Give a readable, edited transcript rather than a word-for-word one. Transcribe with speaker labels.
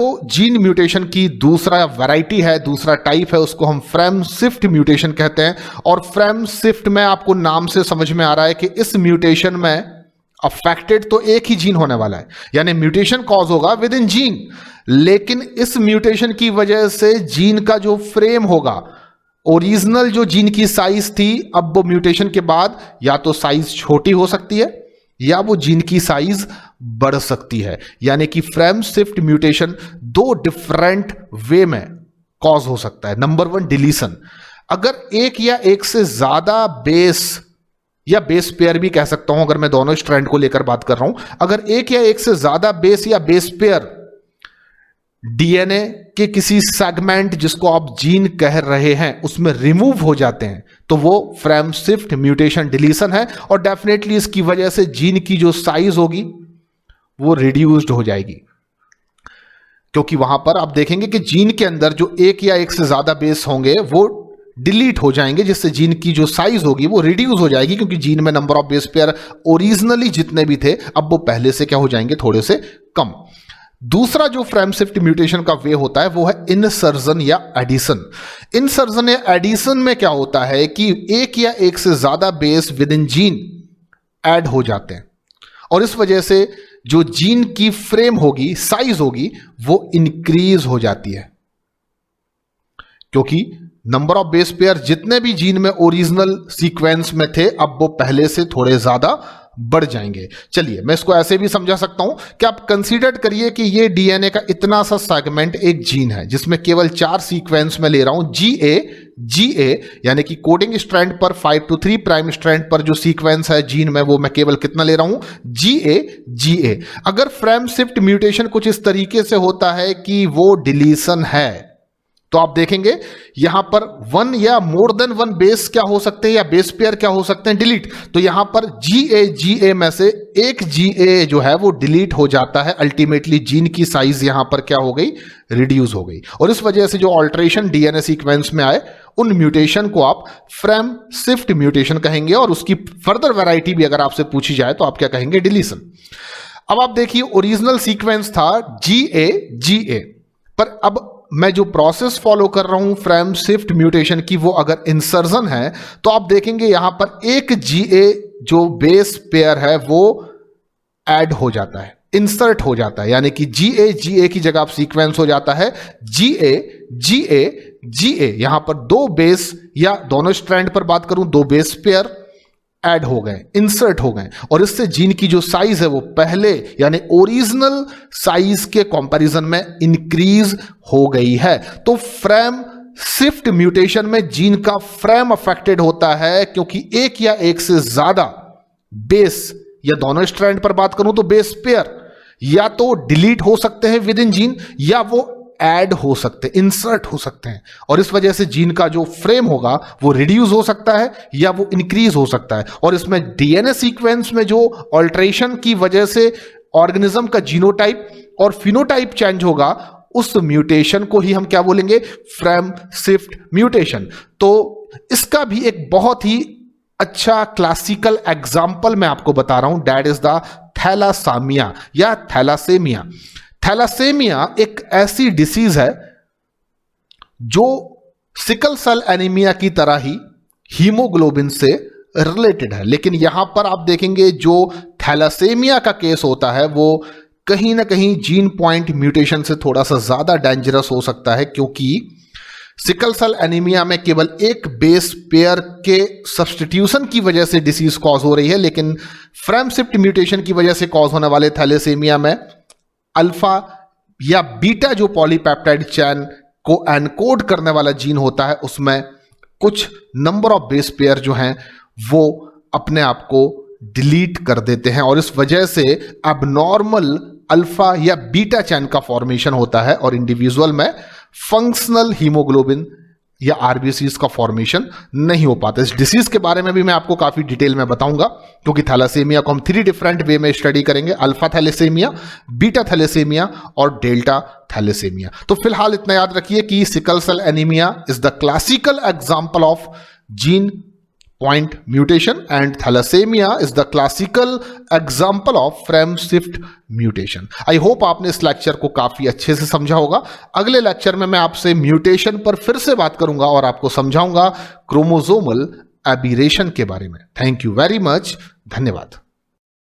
Speaker 1: तो gene mutation की दूसरा वैरायटी है, दूसरा टाइप है, उसको हम फ्रेम शिफ्ट म्यूटेशन कहते हैं। और फ्रेम शिफ्ट में आपको नाम से समझ में आ रहा है कि इस म्यूटेशन में अफेक्टेड तो एक ही जीन होने वाला है, यानी म्यूटेशन कॉज होगा विद इन जीन, लेकिन इस म्यूटेशन की वजह से जीन का जो फ्रेम होगा, ओरिजिनल जो जीन की साइज थी, अब वो म्यूटेशन के बाद या तो साइज छोटी हो सकती है या वो जीन की साइज बढ़ सकती है। यानी कि फ्रेम शिफ्ट म्यूटेशन दो डिफरेंट वे में कॉज हो सकता है। नंबर 1 डिलीशन, अगर एक या एक से ज्यादा बेस या बेस पेयर भी कह सकता हूं, अगर मैं दोनों स्ट्रैंड को लेकर बात कर रहा हूं, अगर एक या एक से ज्यादा बेस या बेस पेयर डीएनए के किसी सेगमेंट जिसको आप जीन कह रहे हैं उसमें रिमूव हो जाते हैं तो वो फ्रेम शिफ्ट म्यूटेशन डिलीशन है। और डेफिनेटली इसकी वजह से जीन की जो साइज होगी वो रिड्यूस्ड हो जाएगी, क्योंकि वहां पर आप देखेंगे कि जीन के अंदर जो एक या एक से ज्यादा बेस होंगे वो डिलीट हो जाएंगे, जिससे जीन की जो साइज होगी वो रिड्यूस हो जाएगी, क्योंकि जीन में number of base pair originally जितने भी थे अब वो पहले से क्या हो जाएंगे, थोड़े से कम। दूसरा जो फ्रेम शिफ्ट म्यूटेशन का वे होता है वो है इनसर्जन या एडिशन। इनसर्जन या एडिशन में क्या होता है कि एक या एक से ज्यादा base with in gene add हो जाते हैं और इस वजह से जो जीन की फ्रेम होगी, साइज होगी, वो इंक्रीज हो जाती है, क्योंकि नंबर ऑफ बेस पेयर जितने भी जीन में ओरिजिनल सीक्वेंस में थे अब वो पहले से थोड़े ज्यादा बढ़ जाएंगे। चलिए मैं इसको ऐसे भी समझा सकता हूं कि आप कंसीडर करिए कि ये डीएनए का इतना सा सेगमेंट एक जीन है जिसमें केवल 4 सीक्वेंस में ले रहा हूं, जीए यानी कि कोडिंग स्ट्रैंड पर 5 to 3 प्राइम स्ट्रैंड पर जो सीक्वेंस है जीन में वो मैं केवल कितना ले रहा हूं, जीए। अगर फ्रेम शिफ्ट म्यूटेशन कुछ इस तरीके से होता है कि वो डिलीशन है तो आप देखेंगे यहां पर 1 या मोर देन 1 बेस क्या हो सकते हैं या बेस पेयर क्या हो सकते हैं, डिलीट। तो यहां पर जीए में से एक जीए जो है वो डिलीट हो जाता है, अल्टीमेटली जीन की साइज यहां पर क्या हो गई, रिड्यूस हो गई। और इस वजह से जो ऑल्टरेशन डीएनए सीक्वेंस में आए उन म्यूटेशन को आप फ्रेम शिफ्ट म्यूटेशन कहेंगे, और उसकी फर्दर वैरायटी भी अगर आपसे पूछी जाए तो आप क्या कहेंगे, डिलीशन। अब आप देखिए ओरिजिनल सीक्वेंस था जीए, पर अब मैं जो प्रोसेस फॉलो कर रहा हूं फ्रेम शिफ्ट म्यूटेशन की वो अगर इंसर्जन है तो आप देखेंगे यहां पर एक जीए जो बेस पेयर है वो ऐड हो जाता है, इंसर्ट हो जाता है, यानी कि जीए की जगह आप सीक्वेंस हो जाता है जीए। यहां पर 2 बेस या दोनों स्ट्रैंड पर बात करूं 2 बेस पेयर ऐड हो गए, इंसर्ट हो गए, और इससे जीन की जो साइज है वो पहले यानी ओरिजिनल साइज के कंपैरिजन में इंक्रीज हो गई है। तो फ्रेम शिफ्ट म्यूटेशन में जीन का फ्रेम अफेक्टेड होता है, क्योंकि एक या एक से ज्यादा बेस या दोनों स्ट्रैंड पर बात करूं तो बेस पेयर या तो डिलीट हो सकते हैं विद इन जीन या वो ऐड हो सकते हैं, इंसर्ट हो सकते हैं, और इस वजह से जीन का जो फ्रेम होगा वो रिड्यूस हो सकता है या वो इंक्रीज हो सकता है। और इसमें डीएनए सीक्वेंस में जो ऑल्टरेशन की वजह से ऑर्गेनिज्म का जीनोटाइप और फिनोटाइप चेंज होगा उस म्यूटेशन को ही हम क्या बोलेंगे, फ्रेम शिफ्ट म्यूटेशन। तो इसका भी एक बहुत ही अच्छा क्लासिकल एग्जाम्पल मैं आपको बता रहा हूं, दैट इज द थैलासामिया या थैलासेमिया। थैलासेमिया एक ऐसी डिसीज है जो सिकल सेल एनीमिया की तरह ही हीमोग्लोबिन से रिलेटेड है, लेकिन यहां पर आप देखेंगे जो थैलासेमिया का केस होता है वो कहीं ना कहीं जीन पॉइंट म्यूटेशन से थोड़ा सा ज्यादा डेंजरस हो सकता है, क्योंकि सिकल सेल एनीमिया में केवल एक बेस पेयर के सब्स्टिट्यूशन की वजह से डिसीज कॉज हो रही है, लेकिन फ्रेम शिफ्ट म्यूटेशन की वजह से कॉज होने वाले थैलेसेमिया में अल्फा या बीटा जो पॉलीपेप्टाइड चेन को एनकोड करने वाला जीन होता है उसमें कुछ नंबर ऑफ बेस पेयर जो हैं वो अपने आप को डिलीट कर देते हैं, और इस वजह से अबनॉर्मल अल्फा या बीटा चेन का फॉर्मेशन होता है और इंडिविजुअल में फंक्शनल हीमोग्लोबिन या आरबीसीज का फॉर्मेशन नहीं हो पाता। इस डिसीज के बारे में भी मैं आपको काफी डिटेल में बताऊंगा, क्योंकि थैलासेमिया को हम 3 डिफरेंट वे में स्टडी करेंगे, अल्फा थैलेसेमिया, बीटा थैलेसेमिया और डेल्टा थैलेसेमिया। तो फिलहाल इतना याद रखिए कि sickle cell anaemia is the classical example of gene point mutation and thalassemia is the classical example of frame shift mutation. I hope आपने इस लेक्चर को काफी अच्छे से समझा होगा। अगले लेक्चर में मैं आपसे म्यूटेशन पर फिर से बात करूंगा और आपको समझाऊंगा क्रोमोसोमल एबीरेशन के बारे में। Thank you very much. धन्यवाद।